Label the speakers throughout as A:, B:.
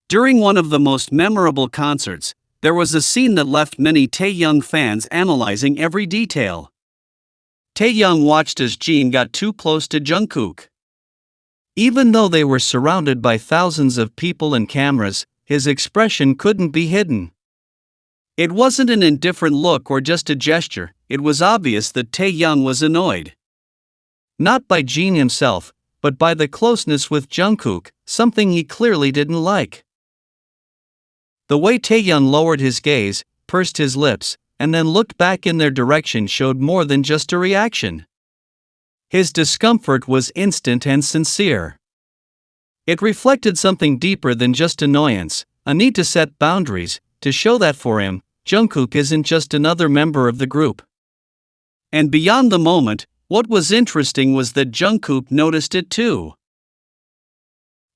A: During one of the most memorable concerts, there was a scene that left many Taehyung fans analyzing every detail. Taehyung watched as JIN got too close to Jungkook. Even though they were surrounded by thousands of people and cameras, his expression couldn't be hidden. It wasn't an indifferent look or just a gesture, it was obvious that Taehyung was annoyed. Not by JIN himself, but by the closeness with Jungkook, something he clearly didn't like. The way Taehyung lowered his gaze, pursed his lips, and then looked back in their direction showed more than just a reaction. His discomfort was instant and sincere. It reflected something deeper than just annoyance, a need to set boundaries, to show that for him, Jungkook isn't just another member of the group. And beyond the moment, what was interesting was that Jungkook noticed it too.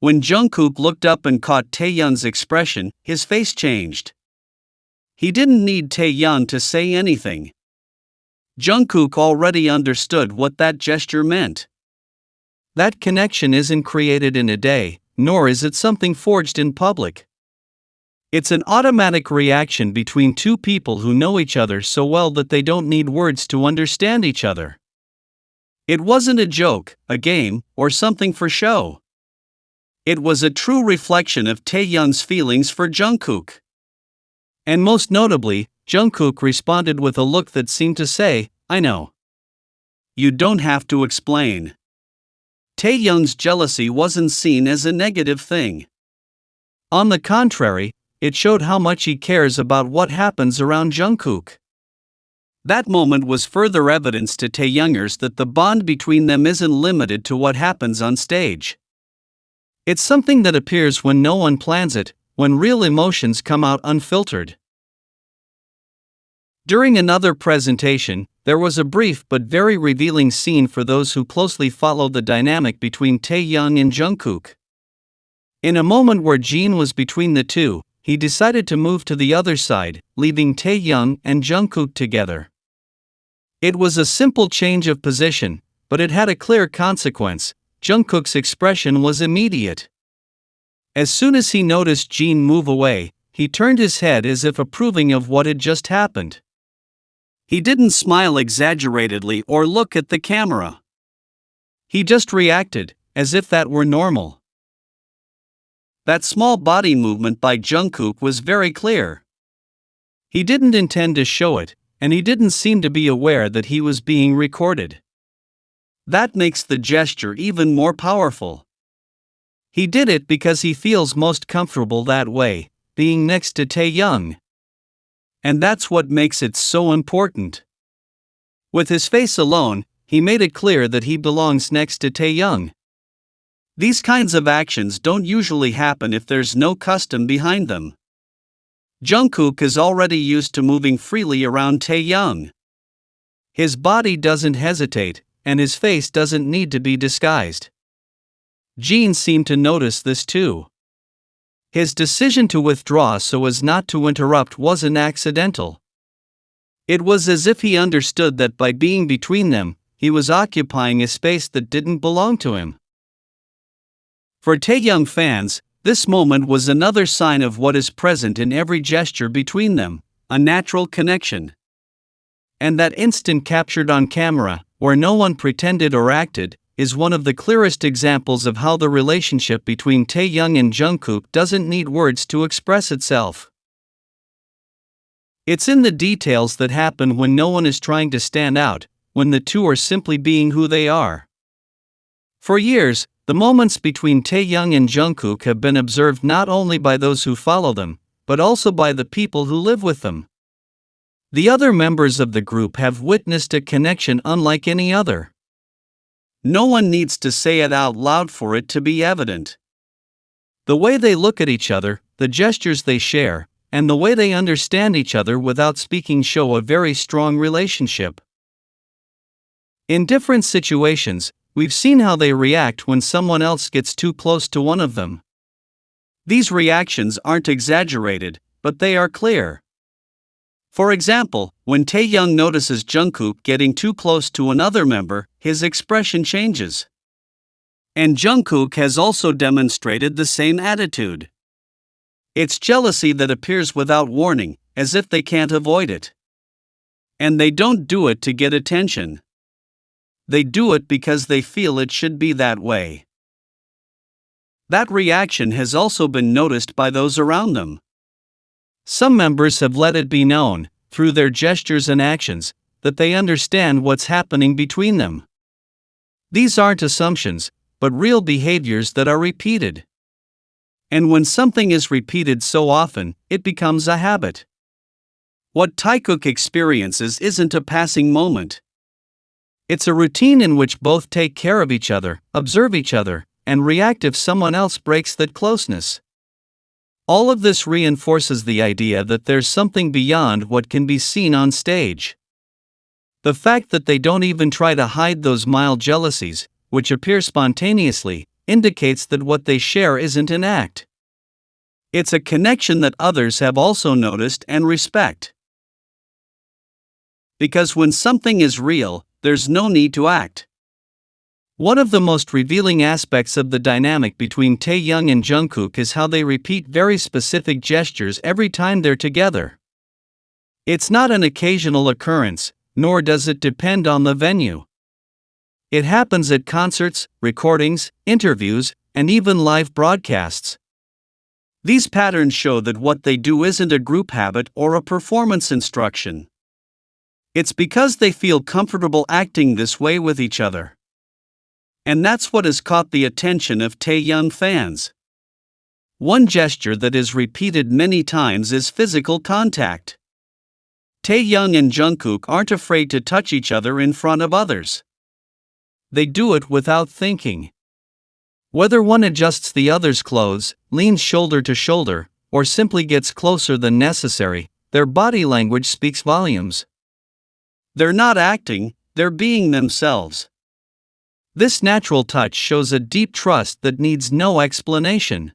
A: When Jungkook looked up and caught Taehyung's expression, his face changed. He didn't need Taehyung to say anything. Jungkook already understood what that gesture meant. That connection isn't created in a day, nor is it something forged in public. It's an automatic reaction between two people who know each other so well that they don't need words to understand each other. It wasn't a joke, a game, or something for show. It was a true reflection of Taehyung's feelings for Jungkook. And most notably, Jungkook responded with a look that seemed to say, "I know. You don't have to explain." Taehyung's jealousy wasn't seen as a negative thing. On the contrary, it showed how much he cares about what happens around Jungkook. That moment was further evidence to Taehyungers that the bond between them isn't limited to what happens on stage. It's something that appears when no one plans it, when real emotions come out unfiltered. During another presentation, there was a brief but very revealing scene for those who closely followed the dynamic between Taehyung and Jungkook. In a moment where JIN was between the two, he decided to move to the other side, leaving Taehyung and Jungkook together. It was a simple change of position, but it had a clear consequence. Jungkook's expression was immediate. As soon as he noticed JIN move away, he turned his head as if approving of what had just happened. He didn't smile exaggeratedly or look at the camera. He just reacted, as if that were normal. That small body movement by Jungkook was very clear. He didn't intend to show it, and he didn't seem to be aware that he was being recorded. That makes the gesture even more powerful. He did it because he feels most comfortable that way, being next to Taehyung. And that's what makes it so important. With his face alone, he made it clear that he belongs next to Taehyung. These kinds of actions don't usually happen if there's no custom behind them. Jungkook is already used to moving freely around Taehyung. His body doesn't hesitate, and his face doesn't need to be disguised. JIN seemed to notice this too. His decision to withdraw so as not to interrupt wasn't accidental. It was as if he understood that by being between them, he was occupying a space that didn't belong to him. For Taehyung fans, this moment was another sign of what is present in every gesture between them, a natural connection. And that instant captured on camera, where no one pretended or acted, is one of the clearest examples of how the relationship between Taehyung and Jungkook doesn't need words to express itself. It's in the details that happen when no one is trying to stand out, when the two are simply being who they are. For years, the moments between Taehyung and Jungkook have been observed not only by those who follow them, but also by the people who live with them. The other members of the group have witnessed a connection unlike any other. No one needs to say it out loud for it to be evident. The way they look at each other, the gestures they share, and the way they understand each other without speaking show a very strong relationship. In different situations, we've seen how they react when someone else gets too close to one of them. These reactions aren't exaggerated, but they are clear. For example, when Taehyung notices Jungkook getting too close to another member, his expression changes. And Jungkook has also demonstrated the same attitude. It's jealousy that appears without warning, as if they can't avoid it. And they don't do it to get attention. They do it because they feel it should be that way. That reaction has also been noticed by those around them. Some members have let it be known, through their gestures and actions, that they understand what's happening between them. These aren't assumptions, but real behaviors that are repeated. And when something is repeated so often, it becomes a habit. What Taekook experiences isn't a passing moment. It's a routine in which both take care of each other, observe each other, and react if someone else breaks that closeness. All of this reinforces the idea that there's something beyond what can be seen on stage. The fact that they don't even try to hide those mild jealousies, which appear spontaneously, indicates that what they share isn't an act. It's a connection that others have also noticed and respect. Because when something is real, there's no need to act. One of the most revealing aspects of the dynamic between Taehyung and Jungkook is how they repeat very specific gestures every time they're together. It's not an occasional occurrence, nor does it depend on the venue. It happens at concerts, recordings, interviews, and even live broadcasts. These patterns show that what they do isn't a group habit or a performance instruction. It's because they feel comfortable acting this way with each other. And that's what has caught the attention of Taehyung fans. One gesture that is repeated many times is physical contact. Taehyung and Jungkook aren't afraid to touch each other in front of others. They do it without thinking. Whether one adjusts the other's clothes, leans shoulder to shoulder, or simply gets closer than necessary, their body language speaks volumes. They're not acting, they're being themselves. This natural touch shows a deep trust that needs no explanation.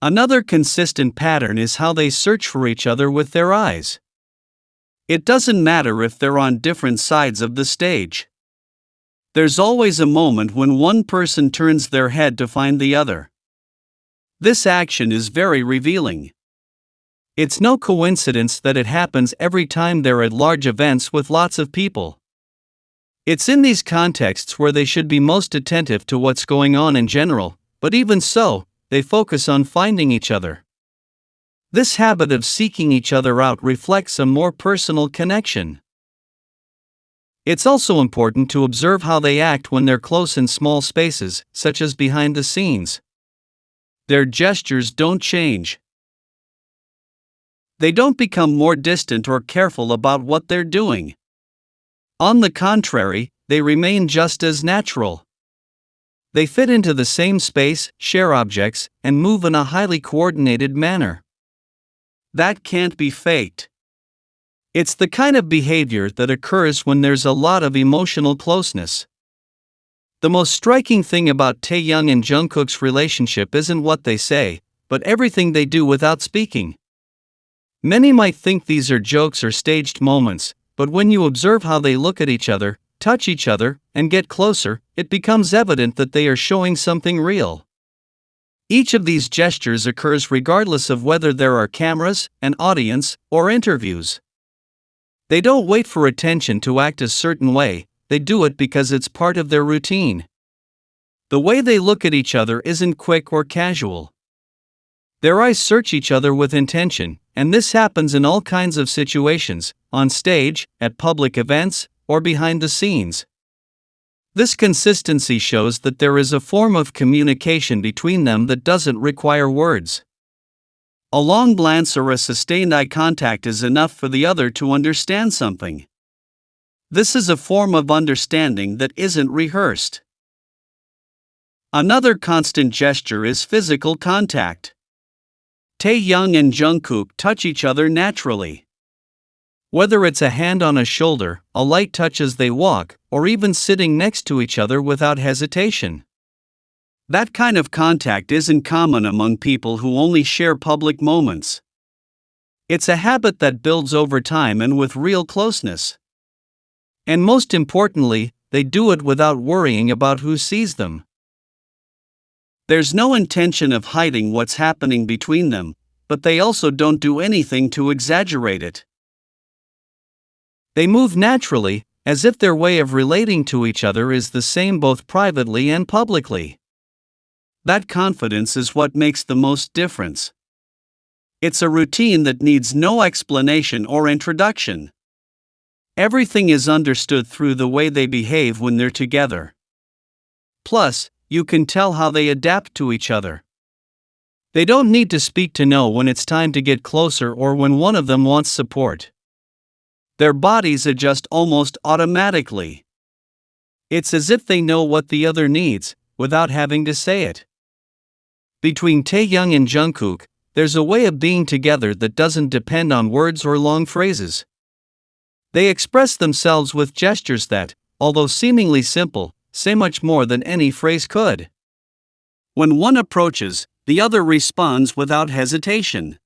A: Another consistent pattern is how they search for each other with their eyes. It doesn't matter if they're on different sides of the stage. There's always a moment when one person turns their head to find the other. This action is very revealing. It's no coincidence that it happens every time they're at large events with lots of people. It's in these contexts where they should be most attentive to what's going on in general, but even so, they focus on finding each other. This habit of seeking each other out reflects a more personal connection. It's also important to observe how they act when they're close in small spaces, such as behind the scenes. Their gestures don't change. They don't become more distant or careful about what they're doing. On the contrary, they remain just as natural. They fit into the same space, share objects, and move in a highly coordinated manner. That can't be faked. It's the kind of behavior that occurs when there's a lot of emotional closeness. The most striking thing about Taehyung and Jungkook's relationship isn't what they say, but everything they do without speaking. Many might think these are jokes or staged moments, but when you observe how they look at each other, touch each other, and get closer, it becomes evident that they are showing something real. Each of these gestures occurs regardless of whether there are cameras, an audience, or interviews. They don't wait for attention to act a certain way, they do it because it's part of their routine. The way they look at each other isn't quick or casual. Their eyes search each other with intention, and this happens in all kinds of situations, on stage, at public events, or behind the scenes. This consistency shows that there is a form of communication between them that doesn't require words. A long glance or a sustained eye contact is enough for the other to understand something. This is a form of understanding that isn't rehearsed. Another constant gesture is physical contact. Taehyung and Jungkook touch each other naturally. Whether it's a hand on a shoulder, a light touch as they walk, or even sitting next to each other without hesitation. That kind of contact isn't common among people who only share public moments. It's a habit that builds over time and with real closeness. And most importantly, they do it without worrying about who sees them. There's no intention of hiding what's happening between them, but they also don't do anything to exaggerate it. They move naturally, as if their way of relating to each other is the same both privately and publicly. That confidence is what makes the most difference. It's a routine that needs no explanation or introduction. Everything is understood through the way they behave when they're together. Plus, you can tell how they adapt to each other. They don't need to speak to know when it's time to get closer or when one of them wants support. Their bodies adjust almost automatically. It's as if they know what the other needs, without having to say it. Between Taehyung and Jungkook, there's a way of being together that doesn't depend on words or long phrases. They express themselves with gestures that, although seemingly simple, say much more than any phrase could. When one approaches, the other responds without hesitation.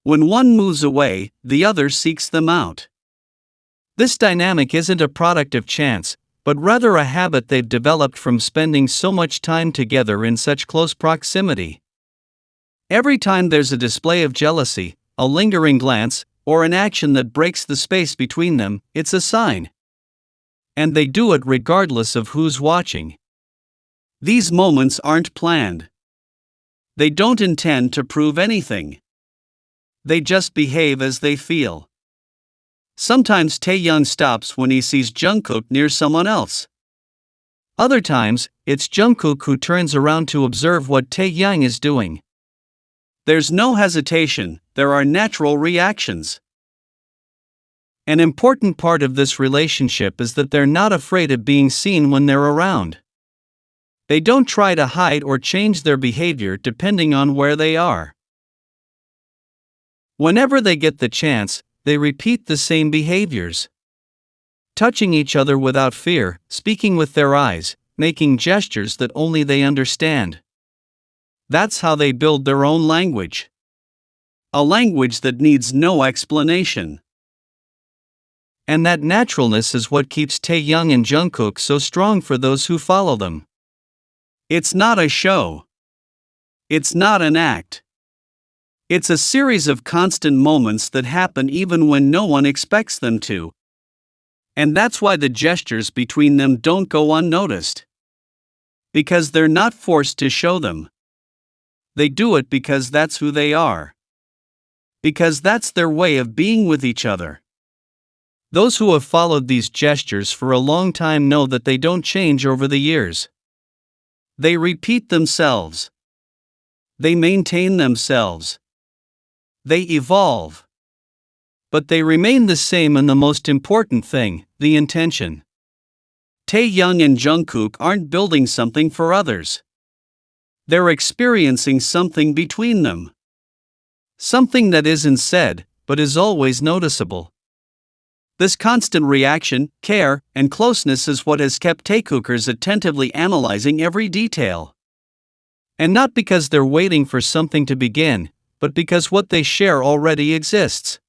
A: When one moves away, the other seeks them out. This dynamic isn't a product of chance, but rather a habit they've developed from spending so much time together in such close proximity. Every time there's a display of jealousy, a lingering glance, or an action that breaks the space between them, it's a sign. And they do it regardless of who's watching. These moments aren't planned. They don't intend to prove anything. They just behave as they feel. Sometimes Taehyung stops when he sees Jungkook near someone else. Other times, it's Jungkook who turns around to observe what Taehyung is doing. There's no hesitation, there are natural reactions. An important part of this relationship is that they're not afraid of being seen when they're around. They don't try to hide or change their behavior depending on where they are. Whenever they get the chance, they repeat the same behaviors. Touching each other without fear, speaking with their eyes, making gestures that only they understand. That's how they build their own language. A language that needs no explanation. And that naturalness is what keeps Taehyung and Jungkook so strong for those who follow them. It's not a show. It's not an act. It's a series of constant moments that happen even when no one expects them to. And that's why the gestures between them don't go unnoticed. Because they're not forced to show them. They do it because that's who they are. Because that's their way of being with each other. Those who have followed these gestures for a long time know that they don't change over the years. They repeat themselves. They maintain themselves. They evolve. But they remain the same, and the most important thing, the intention. Taehyung and Jungkook aren't building something for others. They're experiencing something between them. Something that isn't said, but is always noticeable. This constant reaction, care, and closeness is what has kept Taekookers attentively analyzing every detail. And not because they're waiting for something to begin, but because what they share already exists.